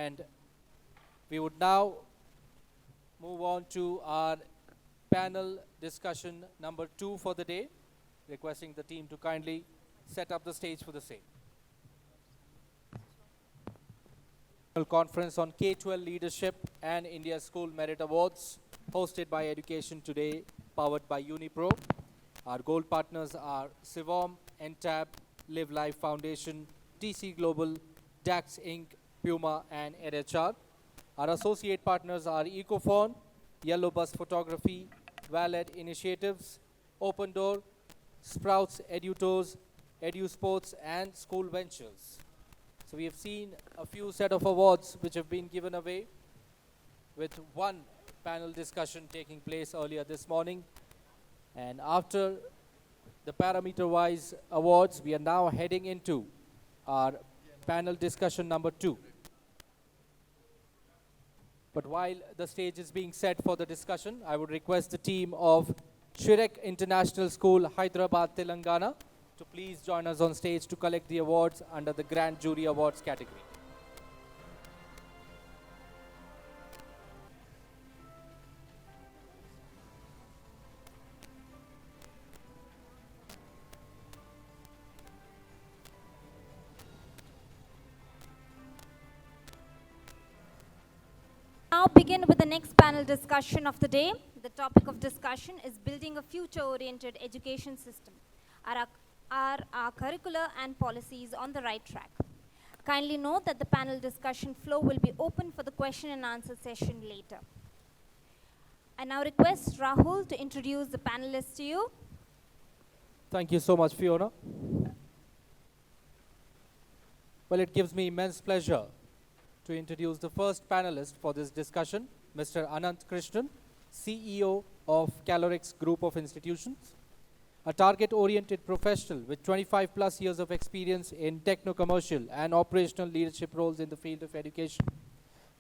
And we would now move on to our panel discussion number 2 for the day, requesting the team to kindly set up the stage for the same. Conference on K-12 Leadership and India School Merit Awards, hosted by Education Today, powered by Unipro. Our gold partners are Sivom, NTAB, Live Life Foundation, TC Global, DAX Inc., Puma, and EdHR. Our associate partners are Ecophone, Yellow Bus Photography, Valid Initiatives, Open Door, Sprouts Edutors, EduSports, and School Ventures. So we have seen a few set of awards which have been given away, with one panel discussion taking place earlier this morning. And after the parameter-wise awards, we are now heading into our panel discussion number 2. But while the stage is being set for the discussion, I would request the team of Reqelford International School, Hyderabad, Telangana, to please join us on stage to collect the awards under the Grand Jury Awards category. Now begin with the next panel discussion of the day. The topic of discussion is building a future-oriented education system. Are our curricula and policies on the right track? Kindly note that the panel discussion flow will be open for the question and answer session later. I now request Rahul to introduce the panelists to you. Thank you so much, Fiona. Well, it gives me immense pleasure to introduce the first panelist for this discussion, Mr. Ananth Krishnan, CEO of Kalorex Group of Institutions, a target-oriented professional with 25 plus years of experience in techno-commercial and operational leadership roles in the field of education.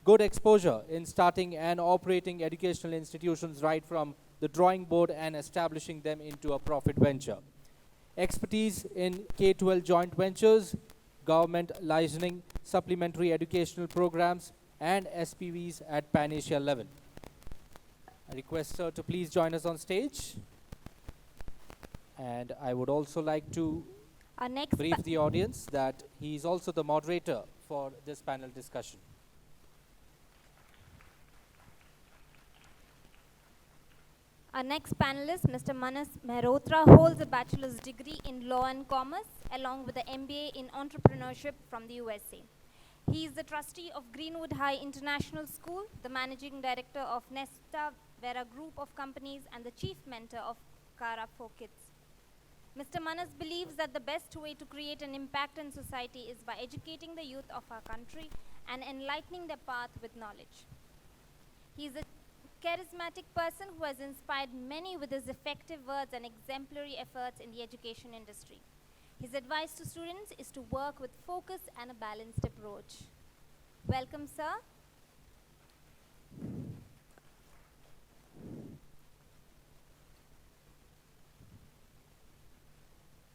Good exposure in starting and operating educational institutions right from the drawing board and establishing them into a profit venture. Expertise in K-12 joint ventures, government licensing, supplementary educational programs, and SPVs at Pan-Asia level. I request sir to please join us on stage. And I would also like to brief the audience that he is also the moderator for this panel discussion. Our next panelist, Mr. Mehrotra, holds a bachelor's degree in Law and Commerce along with an MBA in Entrepreneurship from the USA. He is the trustee of Greenwood High International School, the managing director of Nesta Vera Group of Companies, and the chief mentor of Kara for Kids. Mr. Manas believes that the best way to create an impact in society is by educating the youth of our country and enlightening their path with knowledge. He is a charismatic person who has inspired many with his effective words and exemplary efforts in the education industry. His advice to students is to work with focus and a balanced approach. Welcome, sir.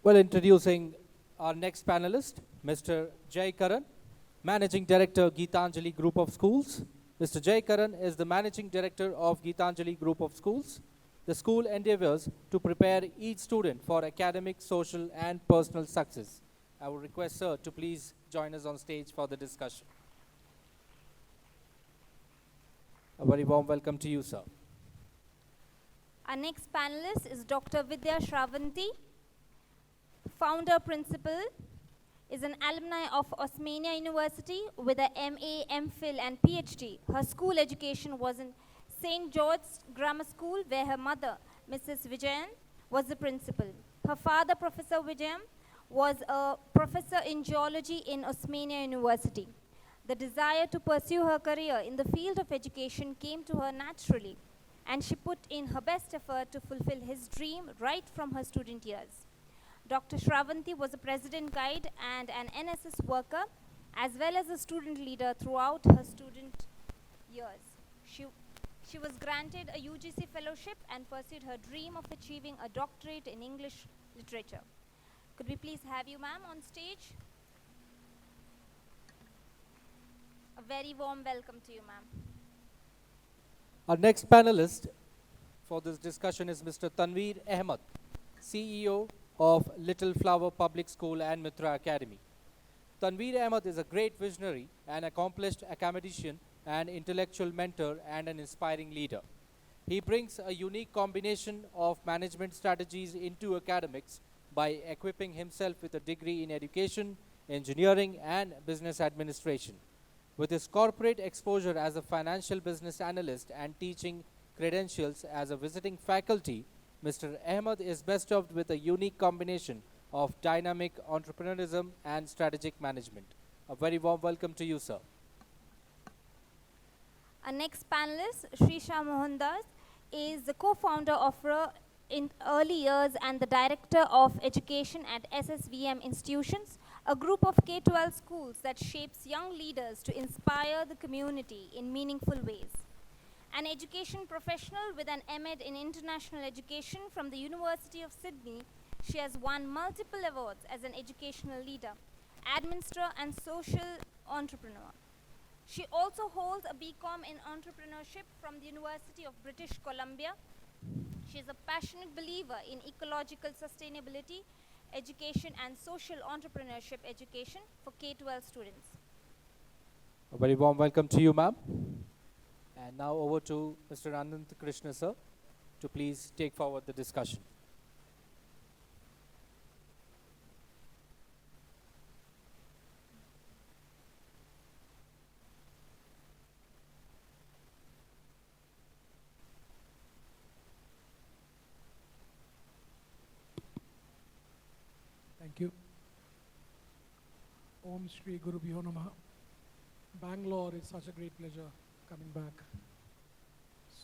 Well, introducing our next panelist, Mr. Karan, Managing Director, Gitanjali Group of Schools. Mr. Karan is the Managing Director of Gitanjali Group of Schools. The school endeavors to prepare each student for academic, social, and personal success. I would request sir to please join us on stage for the discussion. A very warm welcome to you, sir. Our next panelist is Dr. Vidya Sravanthi, founder principal, is an alumni of Osmania University with a MA, MPhil, and PhD. Her school education was in St. George's Grammar School, where her mother, Mrs. Vijayan, was the principal. Her father, Professor Vijayan, was a professor in geology in Osmania University. The desire to pursue her career in the field of education came to her naturally, and she put in her best effort to fulfill his dream right from her student years. Dr. Sravanthi was a president guide and an NSS worker, as well as a student leader throughout her student years. She was granted a UGC fellowship and pursued her dream of achieving a doctorate in English literature. Could we please have you, ma'am, on stage? A very warm welcome to you, ma'am. Our next panelist for this discussion is Mr. Tanveer Ahmed, CEO of Little Flower Public School and Mitra Academy. Tanveer Ahmed is a great visionary, an accomplished academician, an intellectual mentor, and an inspiring leader. He brings a unique combination of management strategies into academics by equipping himself with a degree in education, engineering, and business administration. With his corporate exposure as a financial business analyst and teaching credentials as a visiting faculty, Mr. Ahmed is bestowed with a unique combination of dynamic entrepreneurship and strategic management. A very warm welcome to you, sir. Our next panelist, Srisha Mohandoss, is the co-founder of in early years and the director of education at SSVM Institutions, a group of K-12 schools that shapes young leaders to inspire the community in meaningful ways. An education professional with an M.Ed in International Education from the University of Sydney, she has won multiple awards as an educational leader, administrator, and social entrepreneur. She also holds a BCom in entrepreneurship from the University of British Columbia. She is a passionate believer in ecological sustainability, education, and social entrepreneurship education for K-12 students. A very warm welcome to you, ma'am. And now over to Mr. Ananth Krishnan, sir, to please take forward the discussion. Thank you. Om Shri Guru Bhyo Namaha. Bangalore is such a great pleasure coming back.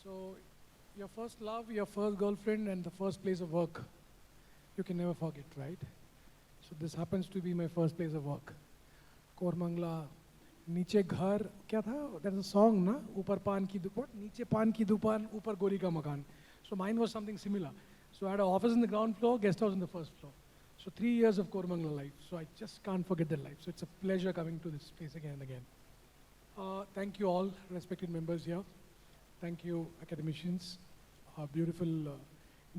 So, your first love, your first girlfriend, and the first place of work, you can never forget, right? So this happens to be my first place of work. Kormangla, Niche Ghar, kya tha? There's a song, na? Upar Paan Ki Dukaan, Niche Paan Ki Dukaan, Upar Gori Ka Makan. So mine was something similar. So I had an office in the ground floor, guest house on the first floor. So 3 years of Kormangla life. So I just can't forget that life. So it's a pleasure coming to this place again and again. Thank you all, respected members here. Thank you, academicians. A beautiful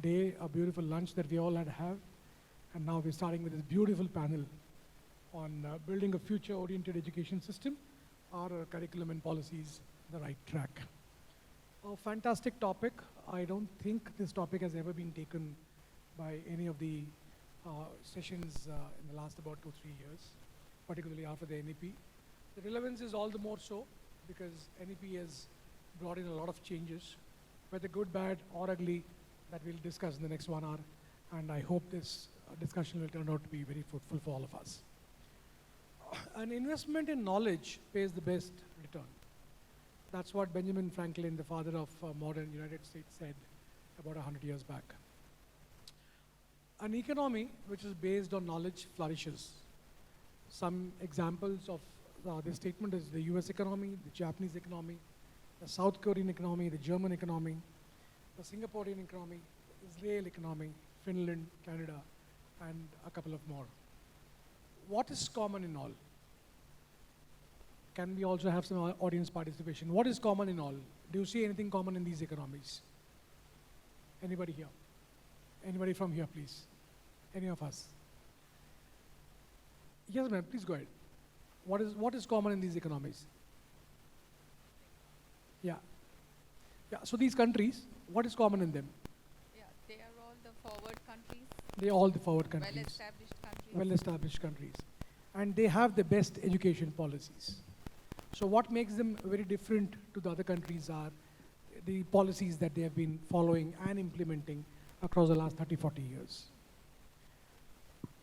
day, a beautiful lunch that we all had to have. And now we're starting with this beautiful panel on building a future-oriented education system. Are our curriculum and policies the right track? A fantastic topic. I don't think this topic has ever been taken by any of the sessions in the last about 2-3 years, particularly after the NEP. The relevance is all the more so because NEP has brought in a lot of changes, whether good, bad, or ugly, that we'll discuss in the next 1 hour. And I hope this discussion will turn out to be very fruitful for all of us. An investment in knowledge pays the best return. That's what Benjamin Franklin, the father of modern United States, said about 100 years back. An economy which is based on knowledge flourishes. Some examples of this statement is the US economy, the Japanese economy, the South Korean economy, the German economy, the Singaporean economy, the Israel economy, Finland, Canada, and a couple of more. What is common in all? Can we also have some audience participation? What is common in all? Do you see anything common in these economies? Anybody here? Anybody from here, please? Any of us? Yes, ma'am, please go ahead. What is common in these economies? Yeah. Yeah, so these countries, what is common in them? Yeah, they are all the forward countries. They are all the forward countries. Well-established countries. Well-established countries. And they have the best education policies. So what makes them very different to the other countries are the policies that they have been following and implementing across the last 30-40 years.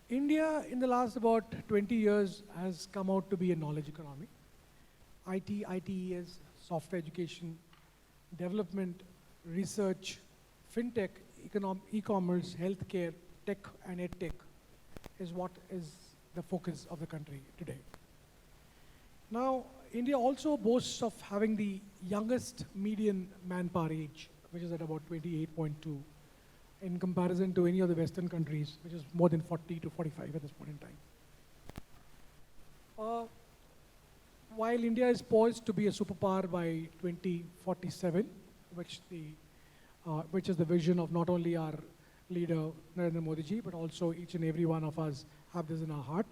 India, in the last about 20 years, has come out to be a knowledge economy. IT, ITES, software education, development, research, fintech, e-commerce, healthcare, tech, and edtech is what is the focus of the country today. Now, India also boasts of having the youngest median manpower age, which is at about 28.2, in comparison to any of the Western countries, which is more than 40 to 45 at this point in time. while India is poised to be a superpower by 2047, which is the vision of not only our leader Narendra Modi ji, but also each and every one of us have this in our heart.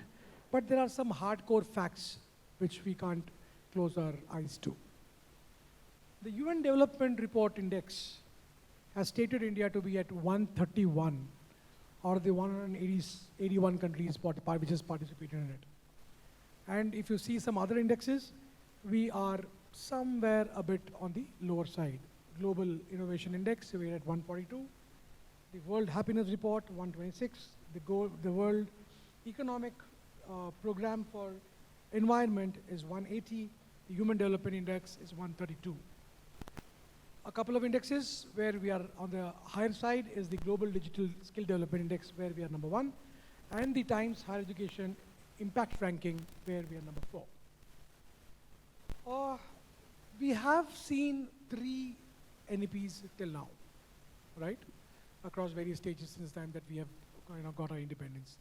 But there are some hardcore facts which we can't close our eyes to. The UN Development Report Index has stated India to be at 131 out of the 181 countries which has participated in it. And if you see some other indexes, we are somewhere a bit on the lower side. Global Innovation Index, we're at 142. The World Happiness Report, 126. The World Economic Program for Environment is 180. The Human Development Index is 132. A couple of indexes where we are on the higher side is the Global Digital Skill Development Index, where we are number 1, and the Times Higher Education Impact Ranking, where we are number 4. We have seen 3 NEPs till now, right? Across various stages since the time that we have got our independence.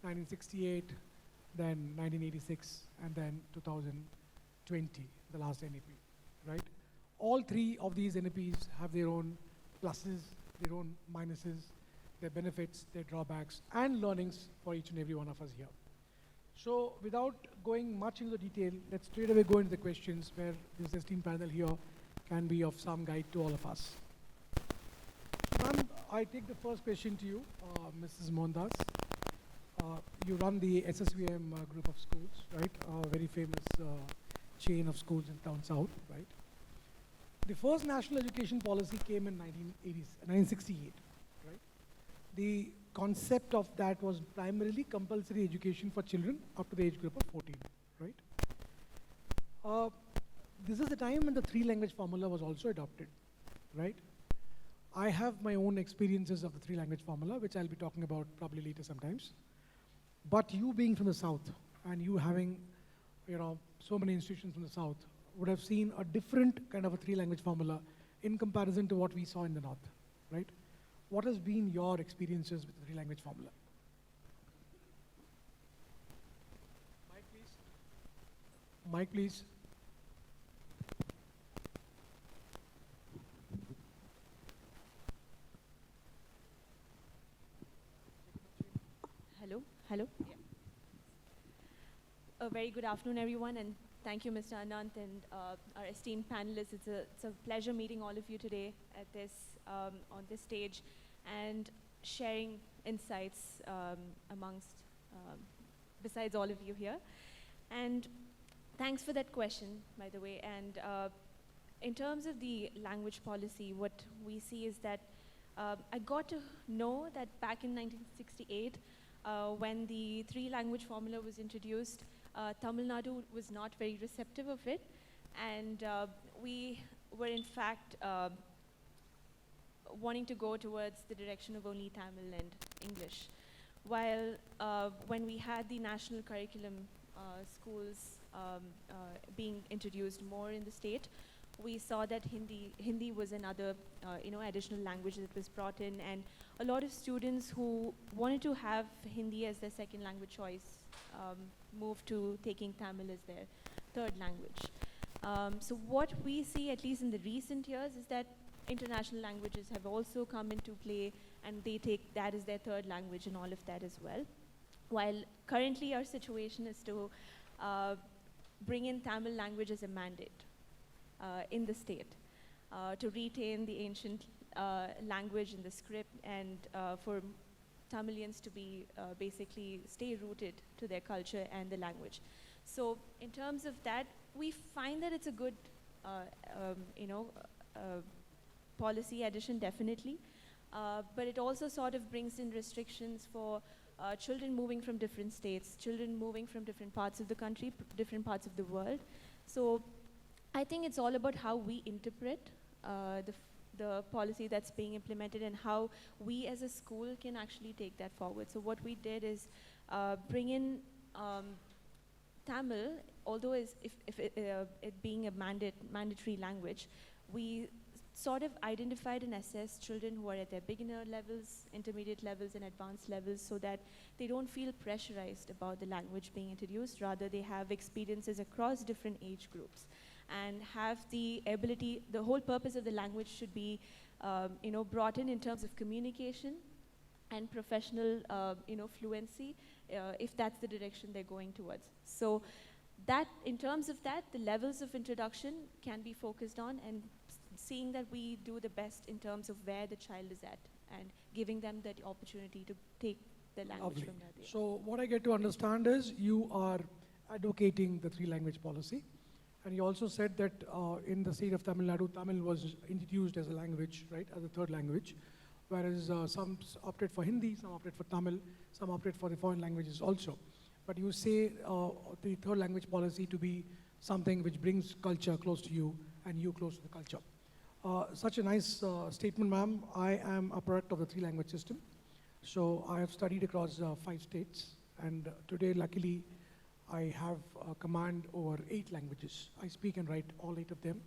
1968, then 1986, and then 2020, the last NEP, right? All 3 of these NEPs have their own pluses, their own minuses, their benefits, their drawbacks, and learnings for each and every one of us here. So without going much into detail, let's straight away go into the questions where this esteemed panel here can be of some guide to all of us. Ma'am, I take the first question to you, Mrs. Mohandoss. You run the SSVM Group of Schools, right? A very famous chain of schools in down south, right? The first national education policy came in 1968, right? The concept of that was primarily compulsory education for children up to the age group of 14, right? This is the time when the 3-language formula was also adopted, right? I have my own experiences of the 3-language formula, which I'll be talking about probably later sometimes. But you being from the south, and you having, so many institutions from the south, would have seen a different kind of a 3-language formula in comparison to what we saw in the north, right? What has been your experiences with the 3-language formula? Mic, please. Mic, please. Hello. Yeah. A very good afternoon, everyone, and thank you, Mr. Ananth, and our esteemed panelists. It's a pleasure meeting all of you today at on this stage and sharing insights besides all of you here. And thanks for that question, by the way. And in terms of the language policy, what we see is that I got to know that back in 1968, when the 3-language formula was introduced, Tamil Nadu was not very receptive of it, and we were in fact wanting to go towards the direction of only Tamil and English. While when we had the national curriculum schools being introduced more in the state, we saw that Hindi was another additional language that was brought in, and a lot of students who wanted to have Hindi as their second language choice moved to taking Tamil as their third language. So what we see, at least in the recent years, is that international languages have also come into play, and they take that as their third language and all of that as well. While currently our situation is to bring in Tamil language as a mandate in the state, to retain the ancient language and the script, and for Tamilians to be basically stay rooted to their culture and the language. So in terms of that, we find that it's a good policy addition, definitely, but it also sort of brings in restrictions for children moving from different states, children moving from different parts of the country, different parts of the world. So I think it's all about how we interpret the policy that's being implemented and how we as a school can actually take that forward. So what we did is bring in Tamil, although if it being a mandatory language, we sort of identified and assessed children who are at their beginner levels, intermediate levels, and advanced levels, so that they don't feel pressurized about the language being introduced. Rather, they have experiences across different age groups and have the ability. The whole purpose of the language should be, brought in terms of communication and professional, fluency, if that's the direction they're going towards. So that, in terms of that, the levels of introduction can be focused on, and seeing that we do the best in terms of where the child is at and giving them that opportunity to take the language Lovely. from that. So what I get to understand is you are advocating the three-language policy, and you also said that in the state of Tamil Nadu, Tamil was introduced as a language, right, as a third language, whereas some opted for Hindi, some opted for Tamil, some opted for the foreign languages also. But you say the third language policy to be something which brings culture close to you and you close to the culture. Such a nice statement, ma'am. I am a product of the three-language system. So I have studied across 5 states, and today, luckily, I have a command over 8 languages. I speak and write all 8 of them.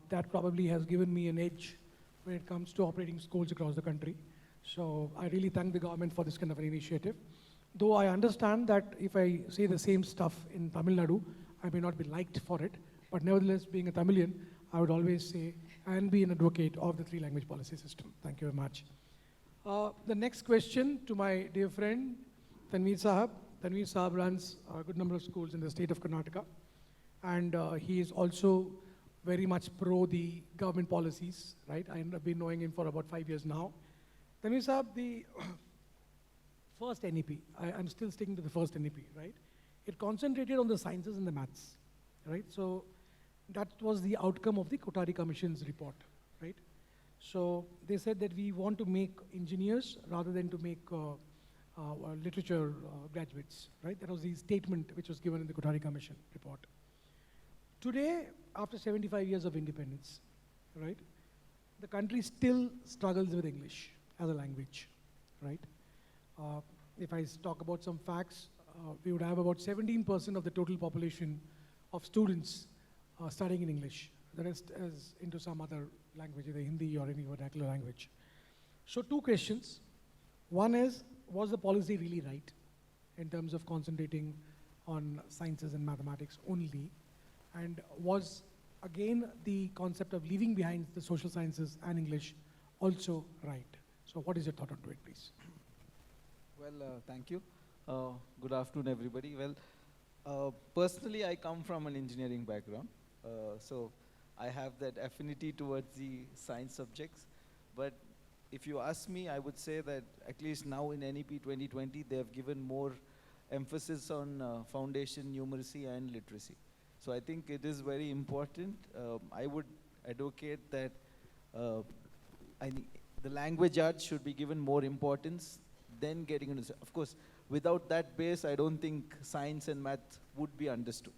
That probably has given me an edge when it comes to operating schools across the country. So I really thank the government for this kind of an initiative. Though I understand that if I say the same stuff in Tamil Nadu, I may not be liked for it, but nevertheless, being a Tamilian, I would always say and be an advocate of the three-language policy system. Thank you very much. The next question to my dear friend, Tanveer Sahab. Tanveer Sahab runs a good number of schools in the state of Karnataka, and he is also very much pro the government policies, right? I've been knowing him for about 5 years now. Tanveer Sahab, the first NEP, I'm still sticking to the first NEP, right? It concentrated on the sciences and the maths, right? So that was the outcome of the Kothari Commission's report, right? So they said that we want to make engineers rather than to make literature graduates, right? That was the statement which was given in the Kothari Commission report. Today, after 75 years of independence, right, the country still struggles with English as a language, right? If I talk about some facts, we would have about 17% of the total population of students studying in English. The rest is into some other language, either Hindi or any vernacular language. So 2 questions. One is, was the policy really right in terms of concentrating on sciences and mathematics only? And was, again, the concept of leaving behind the social sciences and English also right? So what is your thought on it, please? Well, thank you. Good afternoon, everybody. Well, personally, I come from an engineering background. So I have that affinity towards the science subjects. But if you ask me, I would say that at least now in NEP 2020, they have given more emphasis on foundation, numeracy, and literacy. So I think it is very important. I would advocate that the language arts should be given more importance than getting into. Of course, without that base, I don't think science and math would be understood.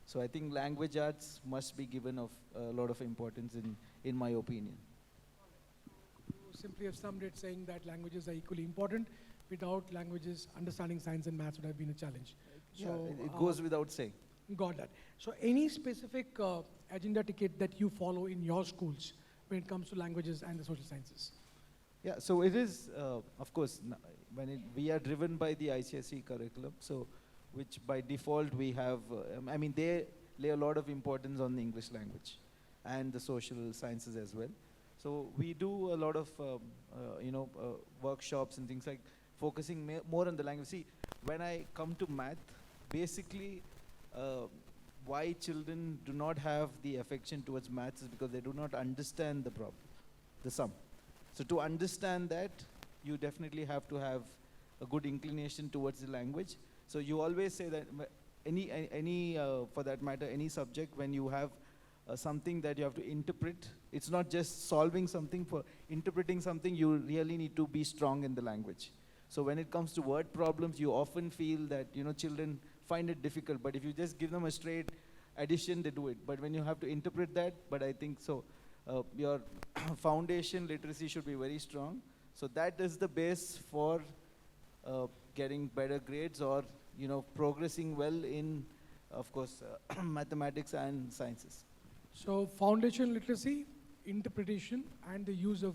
So I think language arts must be given of a lot of importance in my opinion. You simply have summed it saying that languages are equally important. Without languages, understanding science and maths would have been a challenge. Yeah, So it goes without saying. Got that. So any specific agenda ticket that you follow in your schools when it comes to languages and the social sciences? Yeah, so it is, of course, we are driven by the ICSE curriculum, so which by default we have, they lay a lot of importance on the English language and the social sciences as well. So we do a lot of, workshops and things like focusing more on the language. See, when I come to math, basically, why children do not have the affection towards maths is because they do not understand the problem, the sum. So to understand that, you definitely have to have a good inclination towards the language. So you always say that for that matter, any subject, when you have something that you have to interpret, it's not just solving something. For interpreting something, you really need to be strong in the language. So when it comes to word problems, you often feel that children find it difficult. But if you just give them a straight addition, they do it. But when you have to interpret that, but I think so, your foundation literacy should be very strong. So that is the base for getting better grades or progressing well in, of course, mathematics and sciences. So foundation literacy interpretation and the use of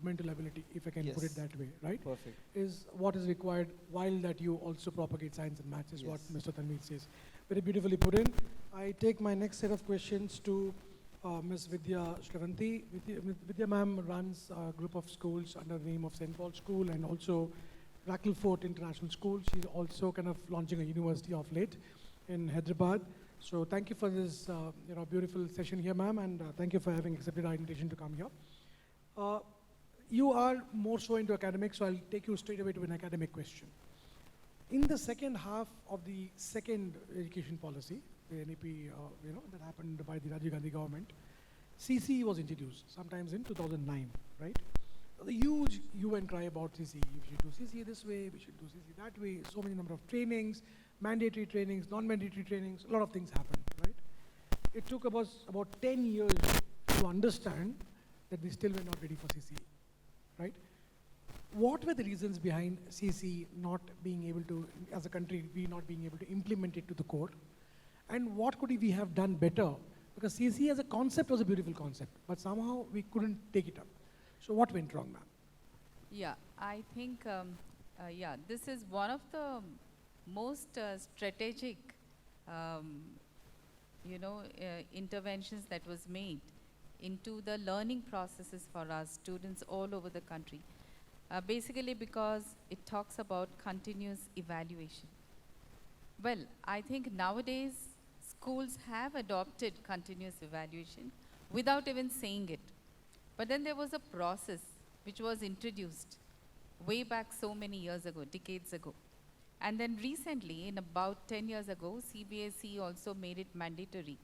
mental ability, if I can put it Yes. that way, right? Perfect. Is what is required while that you also propagate science and maths is what Yes. Mr. Tanveer says. Very beautifully put in. I take my next set of questions to Ms. Vidya Sravanthi. Vidya ma'am runs a group of schools under the name of St. Paul's School and also Reqelford International School. She's also kind of launching a university of late in Hyderabad. So thank you for this beautiful session here, ma'am, and thank you for having accepted our invitation to come here. You are more so into academics, so I'll take you straight away to an academic question. In the second half of the second education policy, the NEP, that happened by the Rajiv Gandhi government, CCE was introduced, sometimes in 2009, right? The huge hue and cry about CCE. We should do CCE this way, we should do CCE that way, so many number of trainings, mandatory trainings, non-mandatory trainings, a lot of things happened, right? It took about 10 years to understand that we still were not ready for CCE, right? What were the reasons behind CCE not being able to, as a country, we not being able to implement it to the core? And what could we have done better? Because CCE as a concept was a beautiful concept, but somehow we couldn't take it up. So what went wrong, ma'am? Yeah, I think, this is one of the most strategic, interventions that was made into the learning processes for our students all over the country. Basically because it talks about continuous evaluation. Well, I think nowadays schools have adopted continuous evaluation without even saying it. But then there was a process which was introduced way back so many years ago, decades ago. And then recently, in about 10 years ago, CBSE also made it mandatory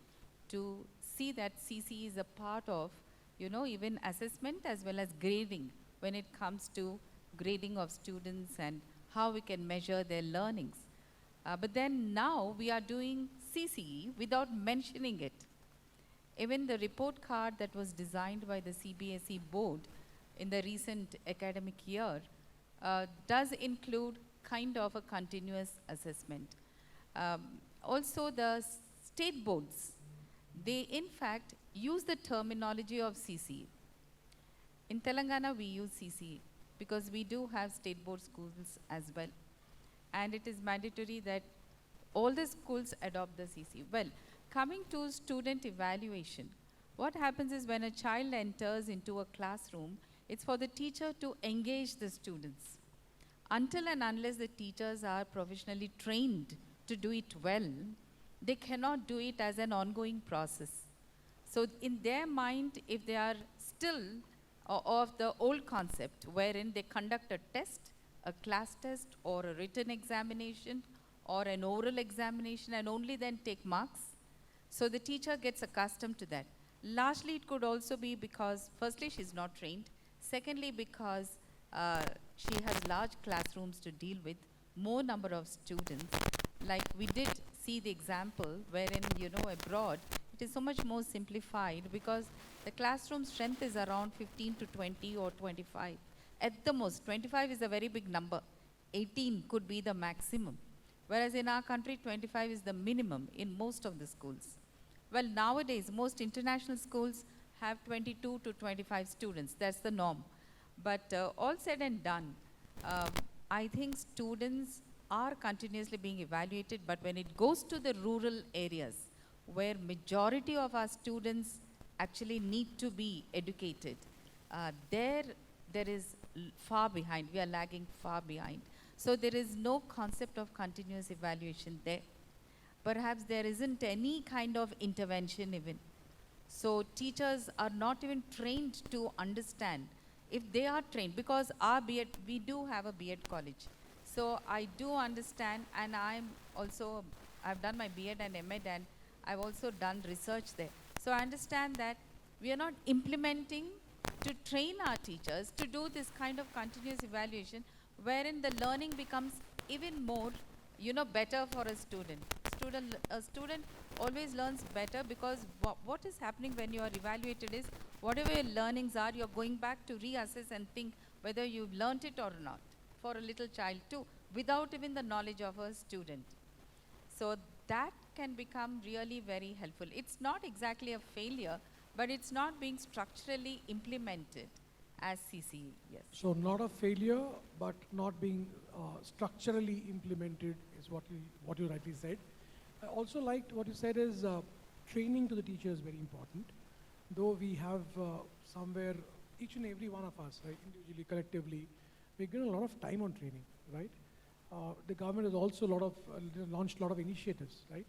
to see that CC is a part of, even assessment as well as grading when it comes to grading of students and how we can measure their learnings. But then now we are doing CCE without mentioning it. Even the report card that was designed by the CBSE board in the recent academic year does include kind of a continuous assessment. Also the state boards, they in fact use the terminology of CCE. In Telangana we use CCE because we do have state board schools as well. And it is mandatory that all the schools adopt the CCE. Well, coming to student evaluation, what happens is when a child enters into a classroom, it's for the teacher to engage the students. Until and unless the teachers are professionally trained to do it well, they cannot do it as an ongoing process. So in their mind, if they are still of the old concept wherein they conduct a test, a class test or a written examination or an oral examination and only then take marks, so the teacher gets accustomed to that. Largely it could also be because firstly she's not trained, secondly because she has large classrooms to deal with, more number of students. Like we did see the example wherein, abroad, it is so much more simplified because the classroom strength is around 15 to 20 or 25. At the most, 25 is a very big number. 18 could be the maximum. Whereas in our country, 25 is the minimum in most of the schools. Well, nowadays, most international schools have 22 to 25 students. That's the norm. But all said and done, I think students are continuously being evaluated, but when it goes to the rural areas, where majority of our students actually need to be educated, there is far behind. We are lagging far behind. So there is no concept of continuous evaluation there. Perhaps there isn't any kind of intervention even. So teachers are not even trained to understand. If they are trained, because our B.Ed, we do have a B.Ed college. So I do understand, and I've done my B.Ed and M.Ed, and I've also done research there. So I understand that we are not implementing to train our teachers to do this kind of continuous evaluation, wherein the learning becomes even more, better for a student. A student always learns better because what is happening when you are evaluated is whatever your learnings are, you're going back to reassess and think whether you've learnt it or not, for a little child too, without even the knowledge of a student. So that can become really very helpful. It's not exactly a failure, but it's not being structurally implemented as CCE, yes. So not a failure, but not being structurally implemented is what you rightly said. I also liked what you said is training to the teacher is very important. Though we have somewhere, each and every one of us, right, individually, collectively, we get a lot of time on training, right? The government has also launched a lot of initiatives, right?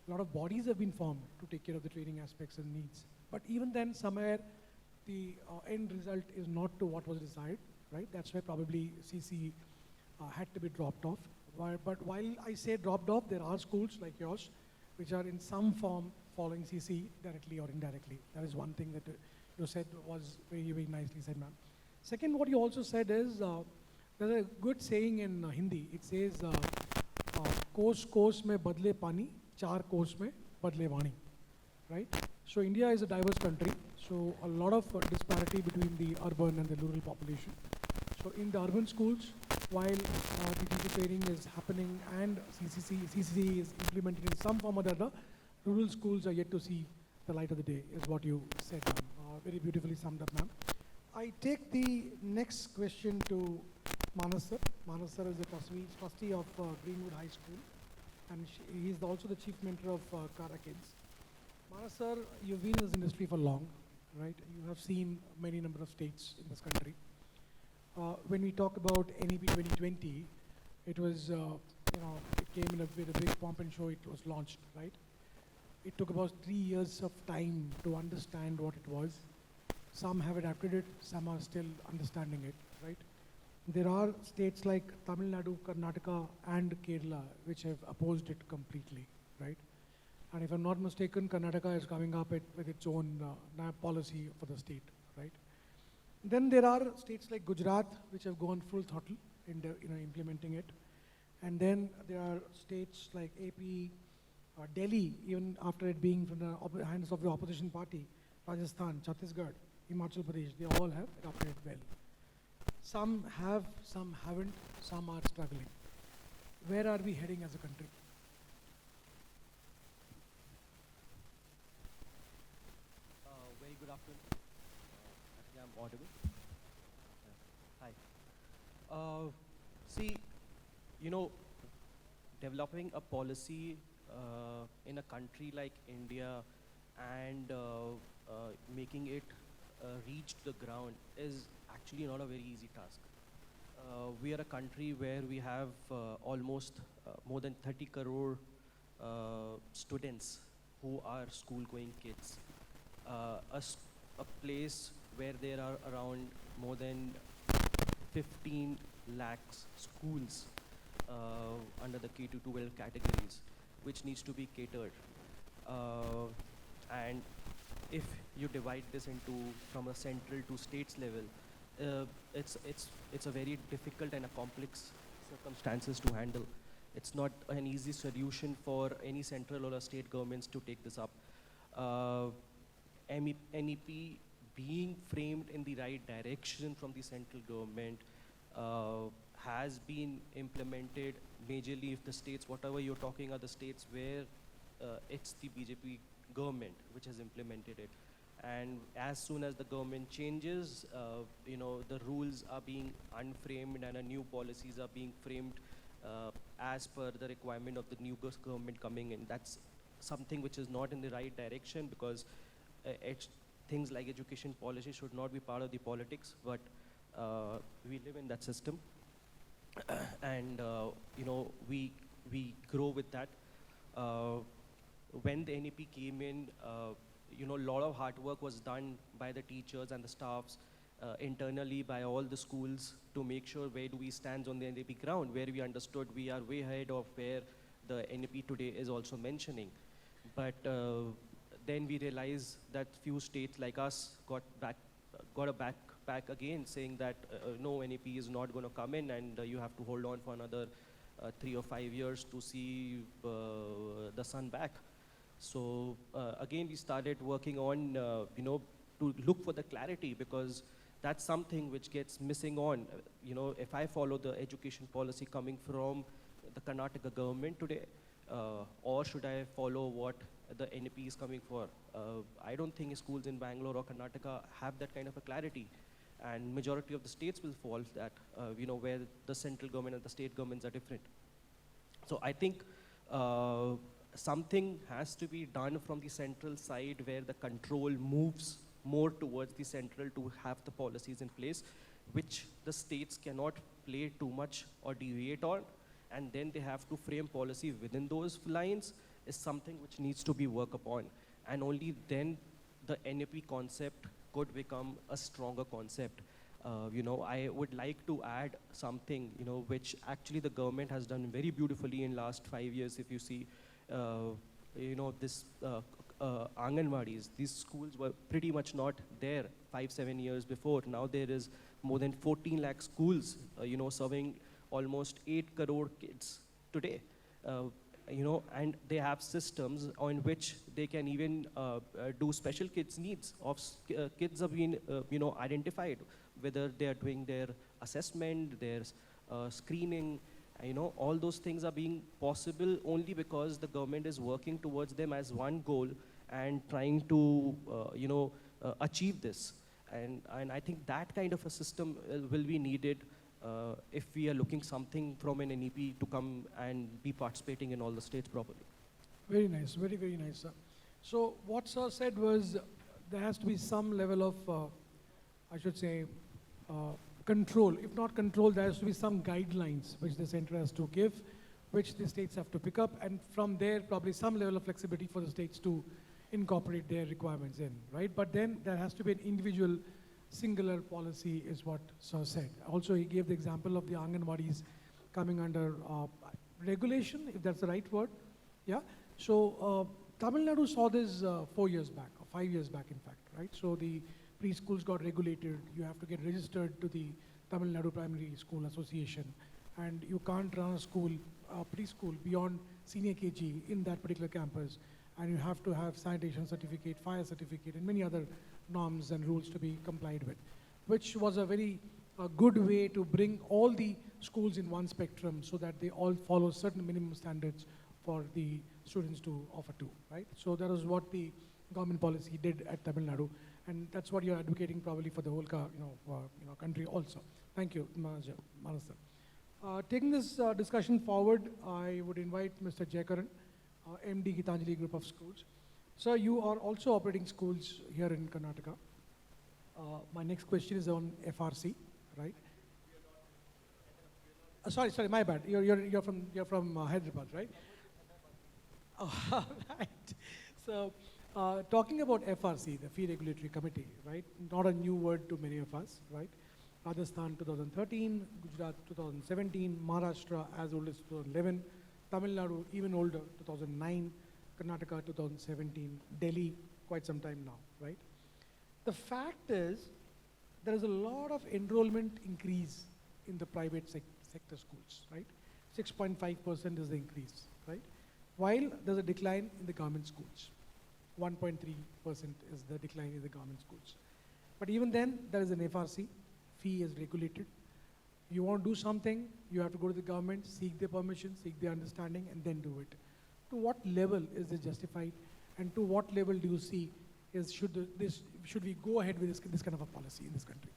A lot of bodies have been formed to take care of the training aspects and needs. But even then, somewhere, the end result is not to what was desired, right? That's why probably CC had to be dropped off. But while I say dropped off, there are schools like yours which are in some form following CC directly or indirectly. That is one thing that you said was very, very nicely said, ma'am. Second, what you also said is, there's a good saying in Hindi. It says, "Kos kos mein badle pani, char kos mein badle vani," right? So India is a diverse country. So a lot of disparity between the urban and the rural population. So in the urban schools, while the teacher training is happening and CCC is implemented in some form or the other, rural schools are yet to see the light of the day, is what you said, ma'am. Very beautifully summed up, ma'am. I take the next question to Manas sir. Manas sir is the trustee of Greenwood High School, and he is also the chief mentor of Kara Kids. Manas sir, you've been in this industry for long, right? You have seen many number of states in this country. When we talk about NEP 2020, it was, it came in with a big pomp and show. It was launched, right? It took about 3 years of time to understand what it was. Some have adapted it, some are still understanding it, right? There are states like Tamil Nadu, Karnataka, and Kerala which have opposed it completely, right? And if I'm not mistaken, Karnataka is coming up with its own policy for the state, right? Then there are states like Gujarat which have gone full throttle in implementing it. And then there are states like AP, Delhi, even after it being from the hands of the opposition party, Rajasthan, Chhattisgarh, Himachal Pradesh, they all have adopted it well. Some have, some haven't, some are struggling. Where are we heading as a country? Very good afternoon. I think I'm audible. Hi. See, developing a policy in a country like India and making it reach the ground is actually not a very easy task. We are a country where we have almost more than 30 crore students who are school-going kids. A place where there are around more than 15 lakhs schools under the K-12 categories, which needs to be catered. And if you divide this into from a central to states level, it's a very difficult and a complex circumstances to handle. It's not an easy solution for any central or state governments to take this up. NEP being framed in the right direction from the central government has been implemented majorly if the states, whatever you're talking are the states where it's the BJP government which has implemented it. And as soon as the government changes, the rules are being unframed and new policies are being framed as per the requirement of the new government coming in. That's something which is not in the right direction, because things like education policy should not be part of the politics, but we live in that system. And we grow with that. When the NEP came in, a lot of hard work was done by the teachers and the staffs internally by all the schools to make sure where do we stand on the NEP ground, where we understood we are way ahead of where the NEP today is also mentioning. But then we realized that few states like us got a back again, saying that no, NEP is not going to come in, and you have to hold on for another 3 or 5 years to see the sun back. So again, we started working on, to look for the clarity, because that's something which gets missing on. If I follow the education policy coming from the Karnataka government today, or should I follow what the NEP is coming for. I don't think schools in Bangalore or Karnataka have that kind of a clarity. And majority of the states will fall that, where the central government and the state governments are different. So I think something has to be done from the central side where the control moves more towards the central to have the policies in place, which the states cannot play too much or deviate on, and then they have to frame policy within those lines is something which needs to be worked upon. And only then the NAP concept could become a stronger concept. I would like to add something, which actually the government has done very beautifully in last 5 years. If you see, this Anganwadis, these schools were pretty much not there 5-7 years before. Now there is more than 14 lakh schools, serving almost 8 crore kids today. And they have systems on which they can even do special kids needs of kids have been, identified, whether they are doing their assessment, their screening, all those things are being possible only because the government is working towards them as one goal and trying to, achieve this. And I think that kind of a system will be needed if we are looking something from an NEP to come and be participating in all the states properly. Very nice, very, very nice, sir. So what sir said was there has to be some level of, control. If not control, there has to be some guidelines which the center has to give, which the states have to pick up, and from there probably some level of flexibility for the states to incorporate their requirements in, right? But then there has to be an individual singular policy is what sir said. Also, he gave the example of the Anganwadis coming under regulation, if that's the right word. Yeah. So Tamil Nadu saw this 4 years back, or 5 years back, in fact, right? So the preschools got regulated. You have to get registered to the Tamil Nadu Primary School Association, and you can't run a school, preschool beyond senior KG in that particular campus. And you have to have sanitation certificate, fire certificate, and many other norms and rules to be complied with, which was a very good way to bring all the schools in one spectrum so that they all follow certain minimum standards for the students to offer to, right? So that was what the government policy did at Tamil Nadu, and that's what you're advocating probably for the whole country also. Thank you, Manas sir. Taking this discussion forward, I would invite Mr. Karan, MD Gitanjali Group of Schools. Sir, you are also operating schools here in Karnataka. My next question is on FRC, right? Sorry, my bad. You're from Hyderabad, right? Oh, right. So, talking about FRC, the Fee Regulatory Committee, right? Not a new word to many of us, right? Rajasthan 2013, Gujarat 2017, Maharashtra as old as 2011, Tamil Nadu even older, 2009, Karnataka 2017, Delhi quite some time now, right? The fact is, there is a lot of enrollment increase in the private sector schools, right? 6.5% is the increase, right? While there's a decline in the government schools. 1.3% is the decline in the government schools. But even then, there is an FRC, fee is regulated. You want to do something, you have to go to the government, seek their permission, seek their understanding, and then do it. To what level is this justified, and to what level do you see should we go ahead with this kind of a policy in this country?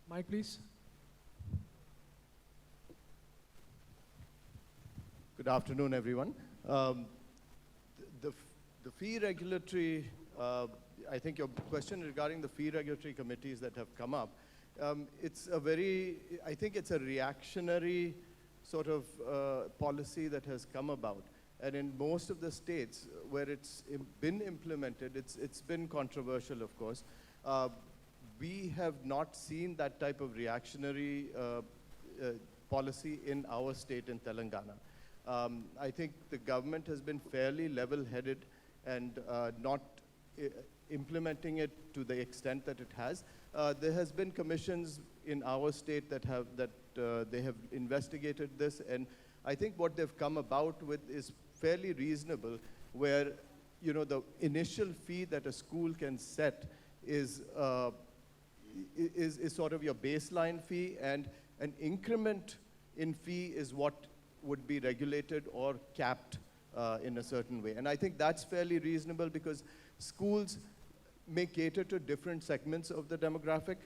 Mike, please. Good afternoon, everyone. The fee regulatory, I think your question regarding the fee regulatory committees that have come up, I think it's a reactionary sort of policy that has come about. And in most of the states where it's been implemented, it's been controversial, of course. We have not seen that type of reactionary policy in our state in Telangana. I think the government has been fairly level-headed and not implementing it to the extent that it has. There has been commissions in our state that they have investigated this, and I think what they've come about with is fairly reasonable, where the initial fee that a school can set is is sort of your baseline fee, and an increment in fee is what would be regulated or capped in a certain way. And I think that's fairly reasonable because schools may cater to different segments of the demographic,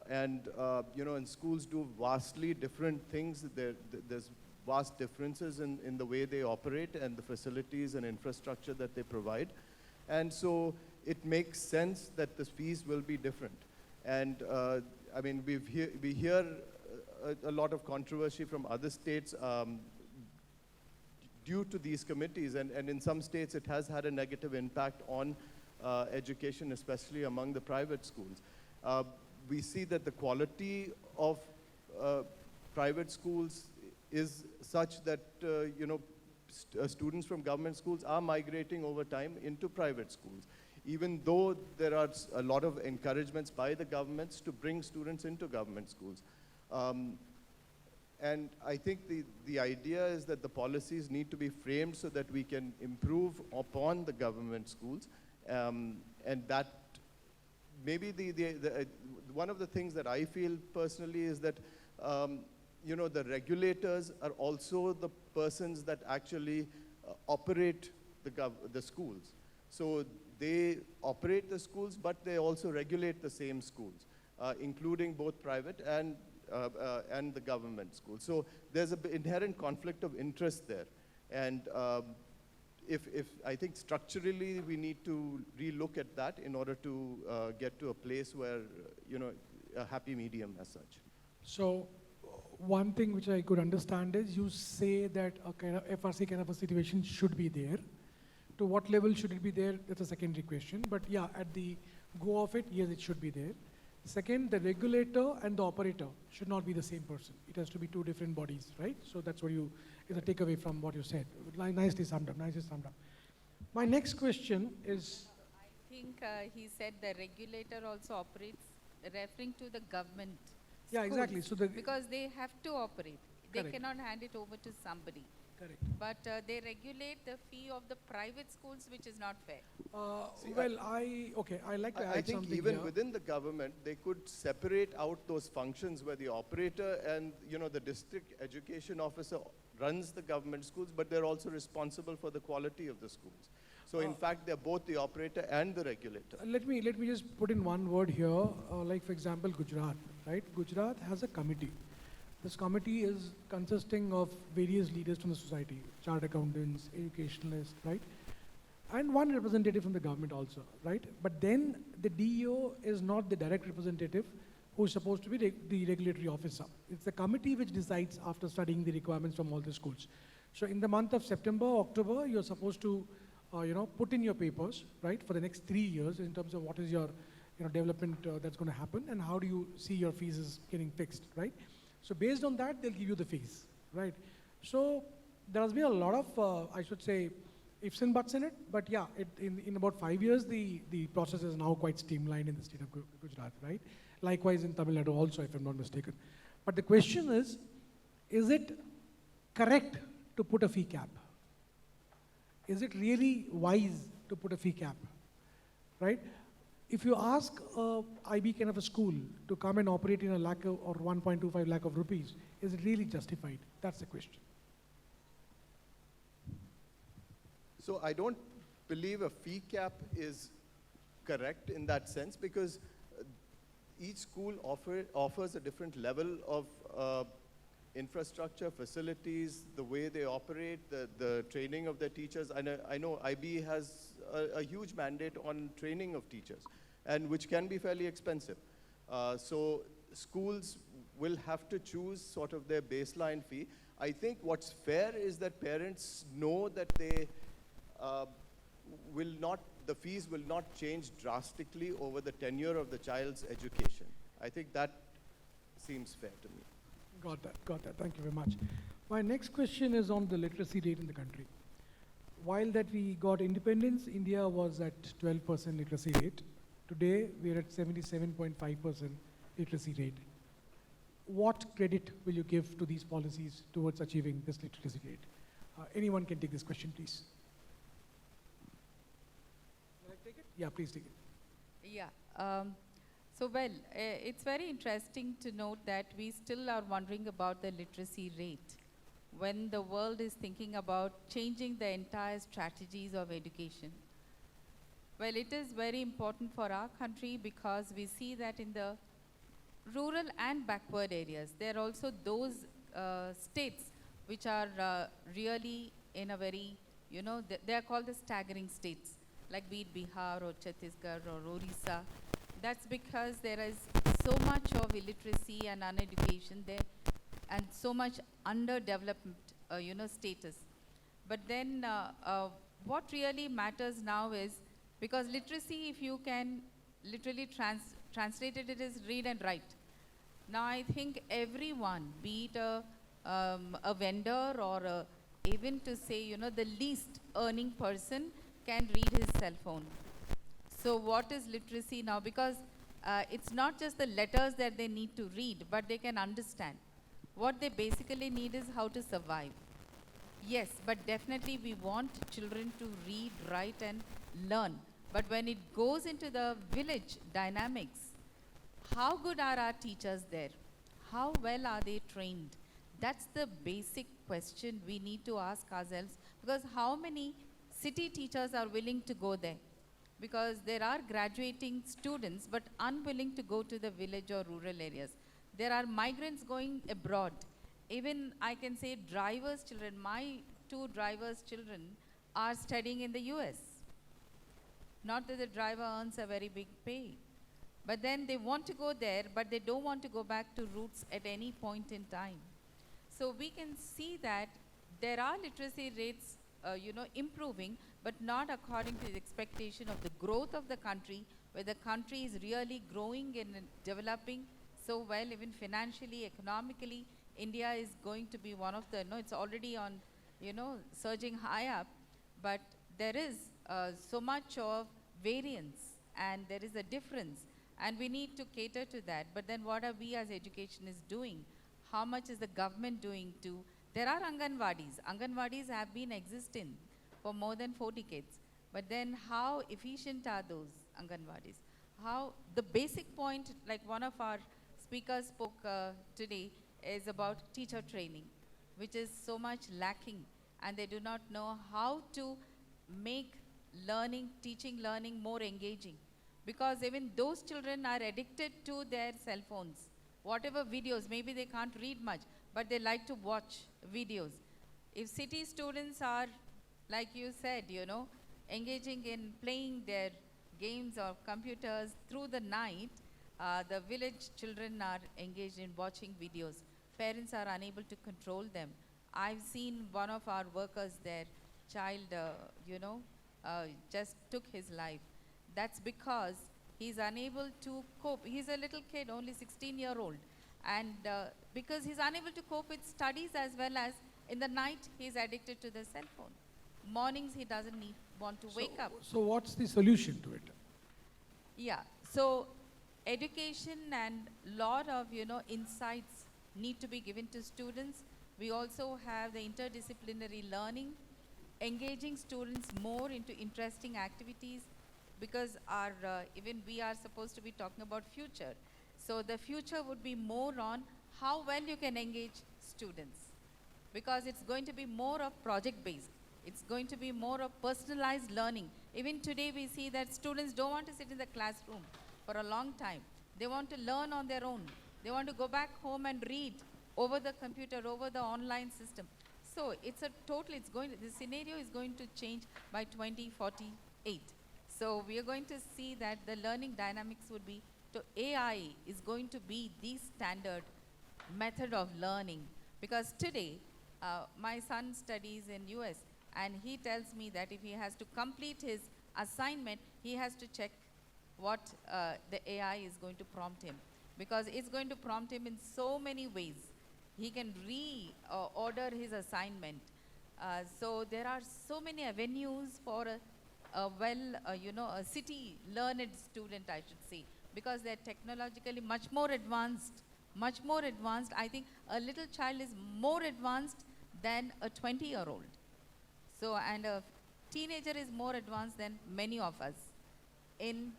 and and schools do vastly different things. There's vast differences in the way they operate and the facilities and infrastructure that they provide. And so it makes sense that the fees will be different. And I mean, we hear a lot of controversy from other states due to these committees, and in some states it has had a negative impact on education, especially among the private schools. We see that the quality of private schools is such that students from government schools are migrating over time into private schools, even though there are a lot of encouragements by the governments to bring students into government schools. And I think the idea is that the policies need to be framed so that we can improve upon the government schools, and that maybe one of the things that I feel personally is that the regulators are also the persons that actually operate the schools. So they operate the schools, but they also regulate the same schools, including both private and the government schools. So there's an inherent conflict of interest there. And if I think structurally we need to relook at that in order to get to a place where, a happy medium as such. So one thing which I could understand is you say that a kind of FRC kind of a situation should be there. To what level should it be there? That's a secondary question. But yeah, at the go of it, yes, it should be there. Second, the regulator and the operator should not be the same person. It has to be two different bodies, right? So that's what is a takeaway from what you said. Nicely summed up, nicely summed up. My next question is... I think he said the regulator also operates, referring to the government. Yeah, schools, exactly. So because they have to operate. They Correct. cannot hand it over to somebody. Correct. But they regulate the fee of the private schools, which is not fair. I like to I add think something even here. within the government, they could separate out those functions where the operator and the district education officer runs the government schools, but they're also responsible for the quality of the schools. So in fact, they're both the operator and the regulator. Let me just put in one word here. Like for example, Gujarat, right? Gujarat has a committee. This committee is consisting of various leaders from the society, chartered accountants, educationalists, right? And one representative from the government also, right? But then the DEO is not the direct representative who is supposed to be the regulatory officer. It's the committee which decides after studying the requirements from all the schools. So in the month of September, October, you're supposed to put in your papers, right, for the next 3 years in terms of what is your development that's going to happen and how do you see your fees is getting fixed, right? So based on that, they'll give you the fees, right? So there has been a lot of, I should say, ifs and buts in it, but yeah, in about 5 years, the process is now quite streamlined in the state of Gujarat, right? Likewise in Tamil Nadu also, if I'm not mistaken. But the question is it correct to put a fee cap? Is it really wise to put a fee cap, right? If you ask IB kind of a school to come and operate in a lakh or 1.25 lakh of rupees, is it really justified? That's the question. So I don't believe a fee cap is correct in that sense because each school offers a different level of infrastructure, facilities, the way they operate, the training of their teachers. I know IB has a huge mandate on training of teachers, and which can be fairly expensive. So schools will have to choose sort of their baseline fee. I think what's fair is that parents know that they the fees will not change drastically over the tenure of the child's education. I think that seems fair to me. Got that. Thank you very much. My next question is on the literacy rate in the country. While that we got independence, India was at 12% literacy rate. Today, we're at 77.5% literacy rate. What credit will you give to these policies towards achieving this literacy rate? Anyone can take this question, please. Will I take it? Yeah, please take it. Yeah. So, well, it's very interesting to note that we still are wondering about the literacy rate when the world is thinking about changing the entire strategies of education. Well, it is very important for our country because we see that in the rural and backward areas, there are also those states which are really in a very, they are called the staggering states, like be it Bihar or Chhattisgarh or Orissa. That's because there is so much of illiteracy and uneducation there and so much underdevelopment, status. But then what really matters now is, because literacy, if you can literally translate it, it is read and write. Now I think everyone, be it a vendor or even to say, the least earning person can read his cell phone. So what is literacy now? Because it's not just the letters that they need to read, but they can understand. What they basically need is how to survive. Yes, but definitely we want children to read, write and learn. But when it goes into the village dynamics, how good are our teachers there? How well are they trained? That's the basic question we need to ask ourselves, because how many city teachers are willing to go there? Because there are graduating students but unwilling to go to the village or rural areas. There are migrants going abroad. Even I can say drivers' children, my 2 drivers' children are studying in the US. Not that the driver earns a very big pay, but then they want to go there, but they don't want to go back to roots at any point in time. So we can see that there are literacy rates, improving, but not according to the expectation of the growth of the country, where the country is really growing and developing so well, even financially, economically. India is going to be one of the, it's already on, surging high up, but there is so much of variance and there is a difference, and we need to cater to that. But then what are we as educationists doing? How much is the government doing to, there are Anganwadis. Anganwadis have been existing for more than 4 decades. But then how efficient are those Anganwadis? How, the basic point, like one of our speakers spoke today, is about teacher training, which is so much lacking, and they do not know how to make learning, teaching learning more engaging. Because even those children are addicted to their cell phones. Whatever videos, maybe they can't read much, but they like to watch videos. If city students are, like you said, engaging in playing their games or computers through the night, the village children are engaged in watching videos. Parents are unable to control them. I've seen one of our workers, their child, just took his life. That's because he's unable to cope. He's a little kid, only 16-year-old. And because he's unable to cope with studies as well as in the night, he's addicted to the cell phone. Mornings, he doesn't want to wake up. So what's the solution to it? Yeah, so education and lot of, insights need to be given to students. We also have the interdisciplinary learning, engaging students more into interesting activities, because our, even we are supposed to be talking about future. So the future would be more on how well you can engage students, because it's going to be more of project-based. It's going to be more of personalized learning. Even today we see that students don't want to sit in the classroom for a long time. They want to learn on their own. They want to go back home and read over the computer, over the online system. So it's a total, the scenario is going to change by 2048. So we are going to see that the learning dynamics would be, so AI is going to be the standard method of learning. Because today, my son studies in US, and he tells me that if he has to complete his assignment, he has to check what the AI is going to prompt him. Because it's going to prompt him in so many ways. He can reorder his assignment. So there are so many avenues for a city learned student, I should say, because they're technologically much more advanced. Much more advanced. I think a little child is more advanced than a 20-year-old. So, and a teenager is more advanced than many of us in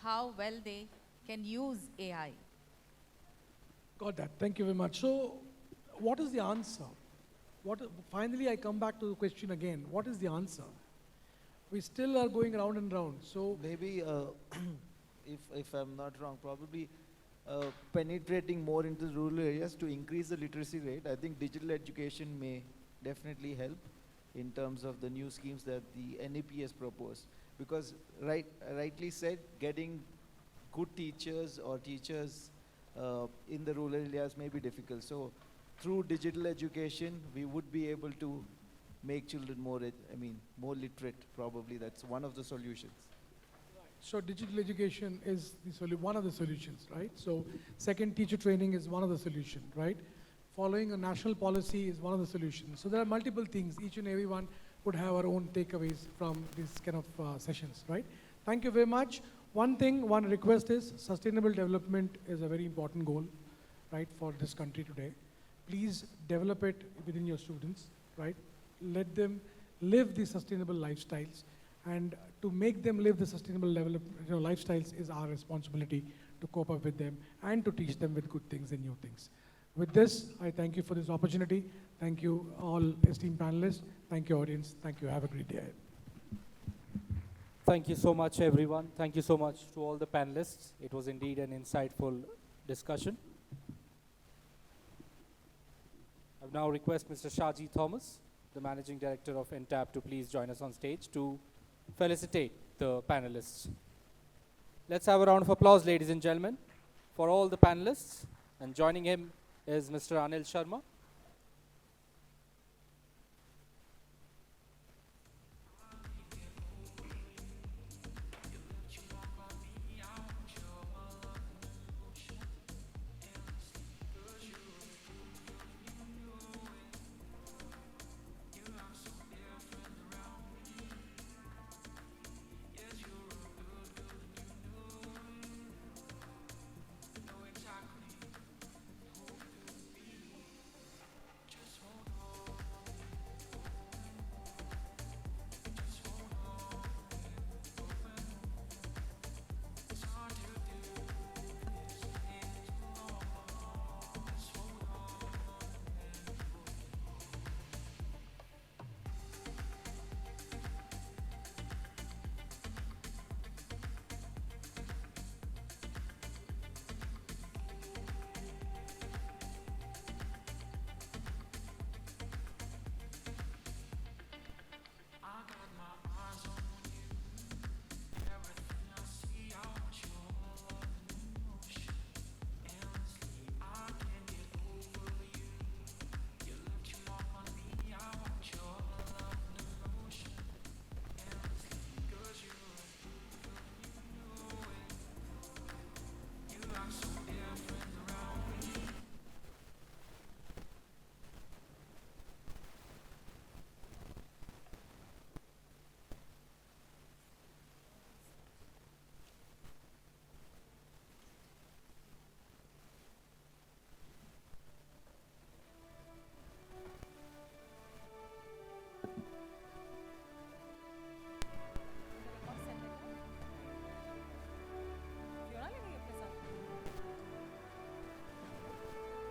how well they can use AI. Got that. Thank you very much. So, what is the answer? Finally, I come back to the question again. What is the answer? We still are going round and round. So maybe, if I'm not wrong, probably penetrating more into the rural areas to increase the literacy rate. I think digital education may definitely help in terms of the new schemes that the NEP has proposed. Because rightly said, getting good teachers or teachers in the rural areas may be difficult. So through digital education, we would be able to make children more literate, probably. That's one of the solutions. So digital education is one of the solutions, right? So second, teacher training is one of the solutions, right? Following a national policy is one of the solutions. So there are multiple things. Each and every one would have our own takeaways from these kind of sessions, right? Thank you very much. One request is sustainable development is a very important goal, right, for this country today. Please develop it within your students, right? Let them live the sustainable lifestyles, and to make them live the sustainable lifestyles is our responsibility to cope up with them and to teach them with good things and new things. With this, I thank you for this opportunity. Thank you all esteemed panelists. Thank you audience. Thank you. Have a great day ahead. Thank you so much, everyone. Thank you so much to all the panelists. It was indeed an insightful discussion. I now request Mr. Shaji Thomas, the Managing Director of NTAP, to please join us on stage to felicitate the panelists. Let's have a round of applause, ladies and gentlemen, for all the panelists. And joining him is Mr. Anil Sharma.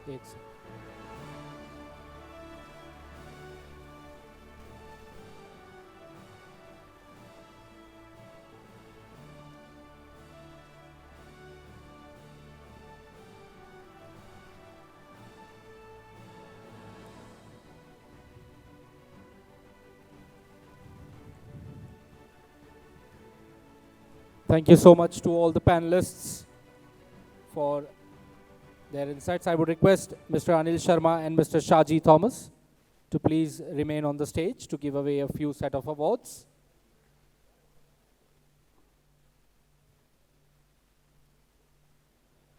It's Thank you so much to all the panelists for their insights. I would request Mr. Anil Sharma and Mr. Shaji Thomas to please remain on the stage to give away a few set of awards.